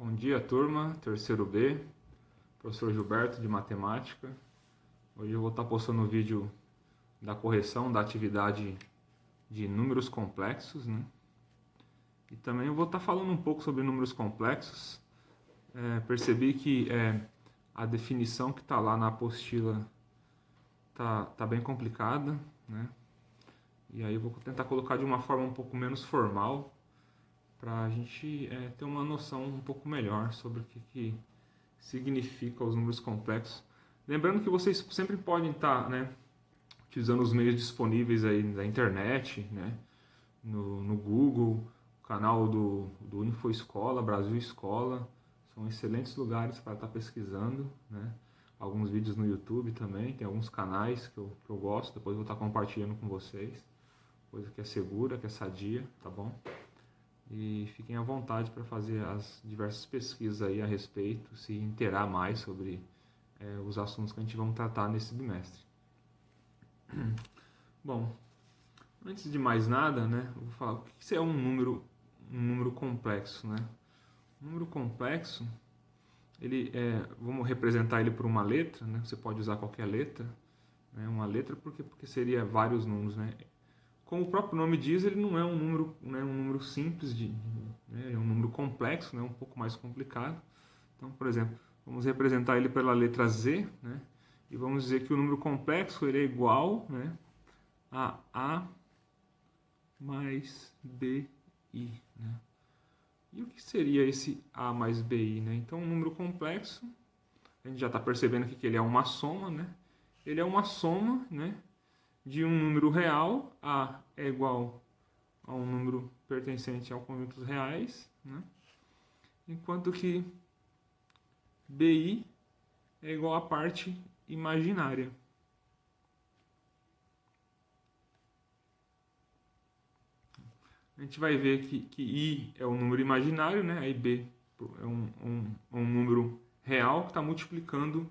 Bom dia, turma, terceiro B, professor Gilberto de Matemática. Hoje eu vou estar postando um vídeo da correção da atividade de números complexos, né? E também eu vou estar falando um pouco sobre números complexos. Percebi que a definição que está lá na apostila tá bem complicada, né? E aí eu vou tentar colocar de uma forma um pouco menos formal, para a gente ter uma noção um pouco melhor sobre o que significa os números complexos. Lembrando que vocês sempre podem estar, utilizando os meios disponíveis aí da internet, né, no Google, o canal do InfoEscola, Brasil Escola, são excelentes lugares para estar pesquisando, né? Alguns vídeos no YouTube também, tem alguns canais que eu gosto, depois eu vou estar compartilhando com vocês, coisa que é segura, que é sadia, tá bom? E fiquem à vontade para fazer as diversas pesquisas aí a respeito, se inteirar mais sobre os assuntos que a gente vai tratar nesse bimestre. Bom, antes de mais nada, né, eu vou falar o que é um número complexo, né? Um número complexo, vamos representar ele por uma letra, né? Você pode usar qualquer letra, né? Uma letra porque seria vários números, né? Como o próprio nome diz, ele não é um número, né, um número simples, é um número complexo, né, um pouco mais complicado. Então, por exemplo, vamos representar ele pela letra Z, né, e vamos dizer que o número complexo ele é igual, né, a mais BI. Né? E o que seria esse A mais BI? Né? Então, um número complexo, a gente já está percebendo aqui que ele é uma soma, né? Ele é uma soma, né, de um número real, A é igual a um número pertencente ao conjunto dos reais, né? Enquanto que BI é igual à parte imaginária. A gente vai ver que I é um número imaginário, né? Aí B é um número real que está multiplicando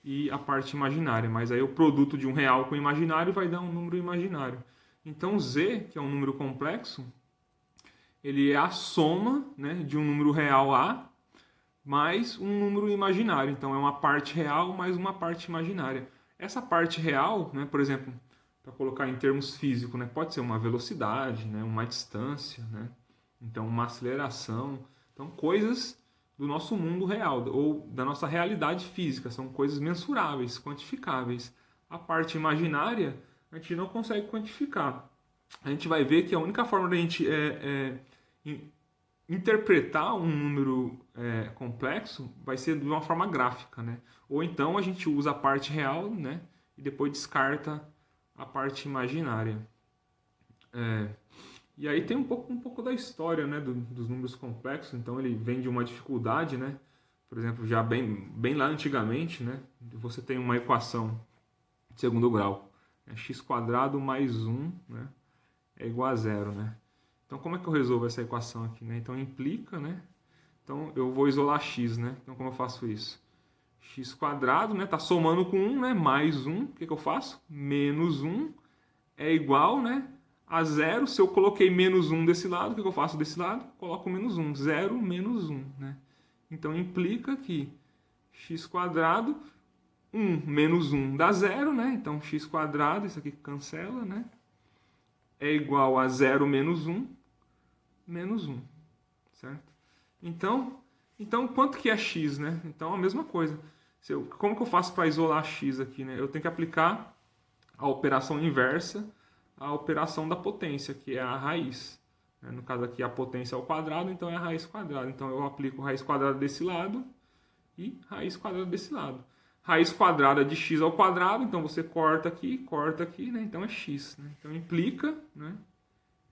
e a parte imaginária, mas aí o produto de um real com imaginário vai dar um número imaginário. Então Z, que é um número complexo, ele é a soma, né, de um número real A mais um número imaginário. Então é uma parte real mais uma parte imaginária. Essa parte real, né, por exemplo, para colocar em termos físicos, né, pode ser uma velocidade, né, uma distância, né, então uma aceleração. Então coisas do nosso mundo real, ou da nossa realidade física, são coisas mensuráveis, quantificáveis. A parte imaginária, a gente não consegue quantificar. A gente vai ver que a única forma de a gente interpretar um número complexo vai ser de uma forma gráfica, né? Ou então a gente usa a parte real, né, e depois descarta a parte imaginária. E aí tem um pouco da história, né, dos números complexos. Então ele vem de uma dificuldade, né? Por exemplo, já bem lá antigamente, né? Você tem uma equação de segundo grau, x² mais 1, né, é igual a zero, né? Então como é que eu resolvo essa equação aqui, né? Então implica, né? Então eu vou isolar x, né? Então como eu faço isso? x², né? Tá somando com 1, né? Mais 1, o que eu faço? Menos 1 é igual, né, a zero. Se eu coloquei menos 1 desse lado, o que eu faço desse lado? Coloco menos 1. 0 menos 1. Né? Então implica que x², 1 menos 1 dá 0. Né? Então x², isso aqui cancela, né? É igual a 0 menos 1, menos 1. Certo? Então quanto que é x? Né? Então a mesma coisa. Como que eu faço para isolar x aqui? Né? Eu tenho que aplicar a operação inversa à operação da potência, que é a raiz. No caso aqui a potência é ao quadrado, então é a raiz quadrada. Então eu aplico raiz quadrada desse lado e raiz quadrada desse lado. Raiz quadrada de x ao quadrado, então você corta aqui, né? Então é x. Né? Então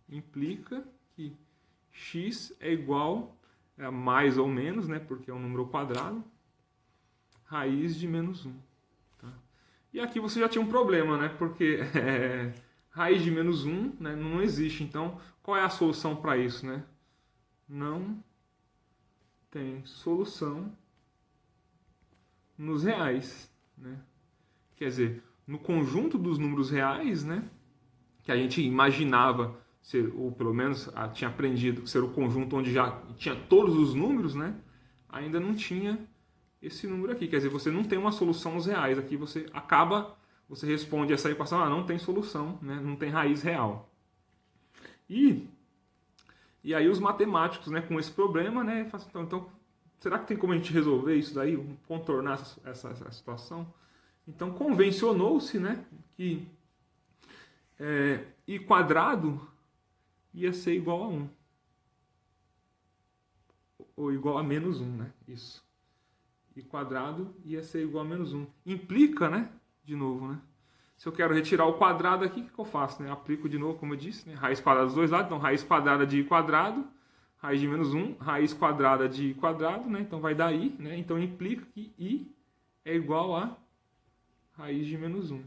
implica que x é igual a mais ou menos, né? Porque é um número quadrado, raiz de menos 1. E aqui você já tinha um problema, né? Porque raiz de menos 1, né, não existe. Então, qual é a solução para isso? Né? Não tem solução nos reais. Né? Quer dizer, no conjunto dos números reais, né, que a gente imaginava ser, ou pelo menos tinha aprendido ser o conjunto onde já tinha todos os números, né? ainda não tinha esse número aqui. Quer dizer, você não tem uma solução reais. Aqui você responde essa equação, não tem solução, né? Não tem raiz real. E aí os matemáticos, né, com esse problema, né, então, será que tem como a gente resolver isso daí, contornar essa situação? Então convencionou-se, né, que i quadrado ia ser igual a 1. Ou igual a menos 1, né? Isso. I quadrado ia ser igual a menos 1. Implica, né? De novo, né? Se eu quero retirar o quadrado aqui, o que eu faço? Né? Aplico de novo, como eu disse, né? Raiz quadrada dos dois lados. Então, raiz quadrada de i quadrado, raiz de menos 1, raiz quadrada de i quadrado, né? Então, vai dar i, né? Então, implica que i é igual a raiz de menos 1.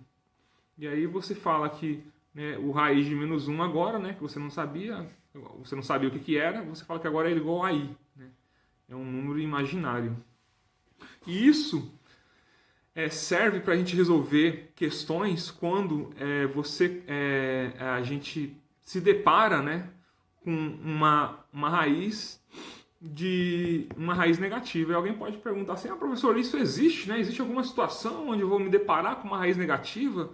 E aí você fala que, né, o raiz de menos 1 agora, né? Que você não sabia o que era, você fala que agora é igual a i, né? É um número imaginário. E isso serve para a gente resolver questões quando a gente se depara, né, com uma raiz negativa. E alguém pode perguntar assim, professor, isso existe, né? Existe alguma situação onde eu vou me deparar com uma raiz negativa?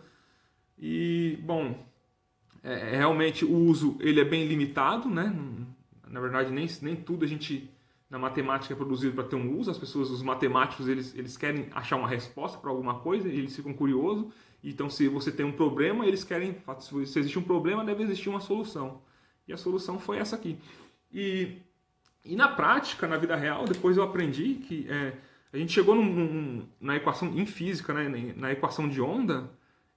E, bom, realmente o uso ele é bem limitado, né? Na verdade, nem tudo a gente na matemática é produzido para ter um uso. Os matemáticos, eles querem achar uma resposta para alguma coisa, eles ficam curiosos. Então, se você tem um problema, eles querem, se existe um problema, deve existir uma solução. E a solução foi essa aqui. E na prática, na vida real, depois eu aprendi que a gente chegou na equação em física, né, na equação de onda.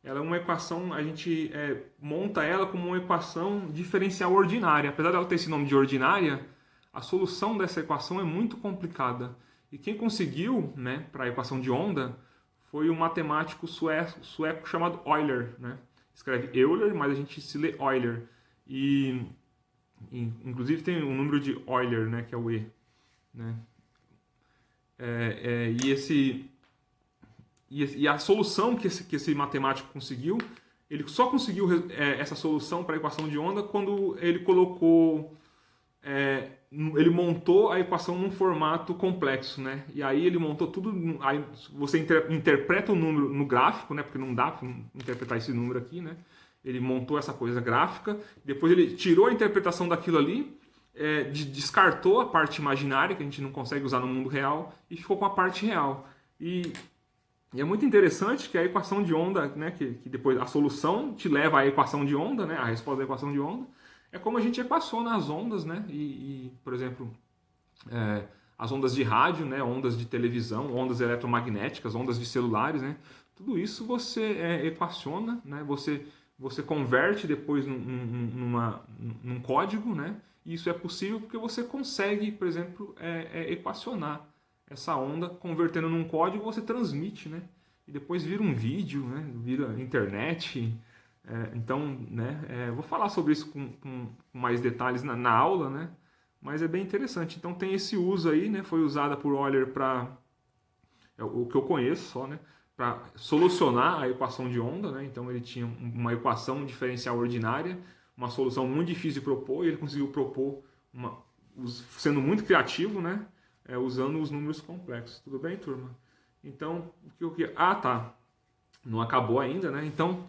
Ela é uma equação, a gente monta ela como uma equação diferencial ordinária. Apesar dela ter esse nome de ordinária, a solução dessa equação é muito complicada. E quem conseguiu, né, para a equação de onda foi um matemático sueco chamado Euler, né? Escreve Euler, mas a gente se lê Euler. E inclusive tem o número de Euler, né, que é o E, né? E a solução que esse matemático conseguiu, ele só conseguiu essa solução para a equação de onda quando ele colocou, ele montou a equação num formato complexo, né? E aí ele montou tudo, aí você interpreta o número no gráfico, né? Porque não dá para interpretar esse número aqui, né? Ele montou essa coisa gráfica, depois ele tirou a interpretação daquilo ali, descartou a parte imaginária, que a gente não consegue usar no mundo real, e ficou com a parte real. E é muito interessante que a equação de onda, né, que depois a solução te leva à equação de onda, né, a resposta da equação de onda, é como a gente equaciona as ondas, né, por exemplo, as ondas de rádio, né, ondas de televisão, ondas eletromagnéticas, ondas de celulares, né, tudo isso você equaciona, né, você converte depois num código, né, e isso é possível porque você consegue, por exemplo, equacionar essa onda, convertendo num código, você transmite, né? E depois vira um vídeo, né? Vira internet. Então, né? Vou falar sobre isso com mais detalhes na aula, né? Mas é bem interessante. Então tem esse uso aí, né? Foi usada por Euler para o que eu conheço só, né? Para solucionar a equação de onda, né? Então ele tinha uma equação diferencial ordinária, uma solução muito difícil de propor, e ele conseguiu propor sendo muito criativo, né? Usando os números complexos. Tudo bem, turma? Então, tá. Não acabou ainda, né? Então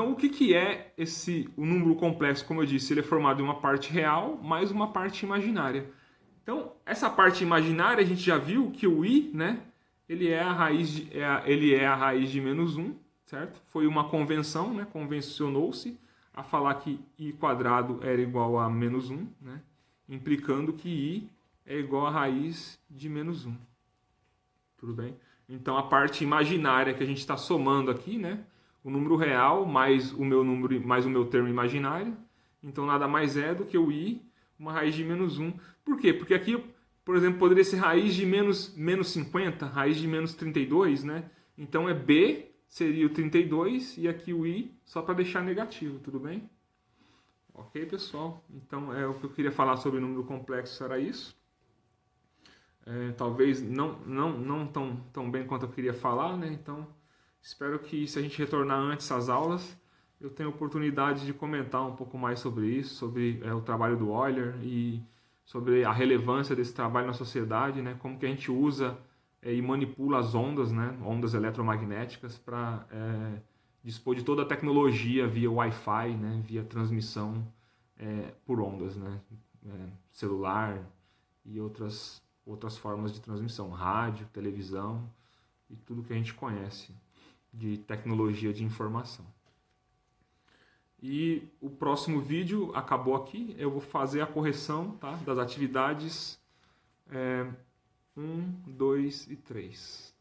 o que é o número complexo? Como eu disse, ele é formado de uma parte real mais uma parte imaginária. Então, essa parte imaginária, a gente já viu que o i, né? Ele é a raiz de menos 1, certo? Foi uma convenção, né? Convencionou-se a falar que i quadrado era igual a menos 1, né? Implicando que i é igual a raiz de menos 1. Tudo bem? Então, a parte imaginária que a gente está somando aqui, né? O número real mais o meu termo imaginário. Então, nada mais é do que o i, uma raiz de menos 1. Por quê? Porque aqui, por exemplo, poderia ser raiz de menos 50, raiz de menos 32, né? Então, b seria o 32 e aqui o i só para deixar negativo, tudo bem? Ok, pessoal? Então, o que eu queria falar sobre o número complexo era isso. Talvez não tão bem quanto eu queria falar, né? Então, espero que se a gente retornar antes às aulas, eu tenha oportunidade de comentar um pouco mais sobre isso, sobre o trabalho do Euler e sobre a relevância desse trabalho na sociedade, né? Como que a gente usa e manipula as ondas, né? Ondas eletromagnéticas para dispor de toda a tecnologia via Wi-Fi, né? Via transmissão por ondas, né? Celular e outras formas de transmissão, rádio, televisão e tudo que a gente conhece de tecnologia de informação. E o próximo vídeo acabou aqui, eu vou fazer a correção, tá, das atividades 1, 2 e 3.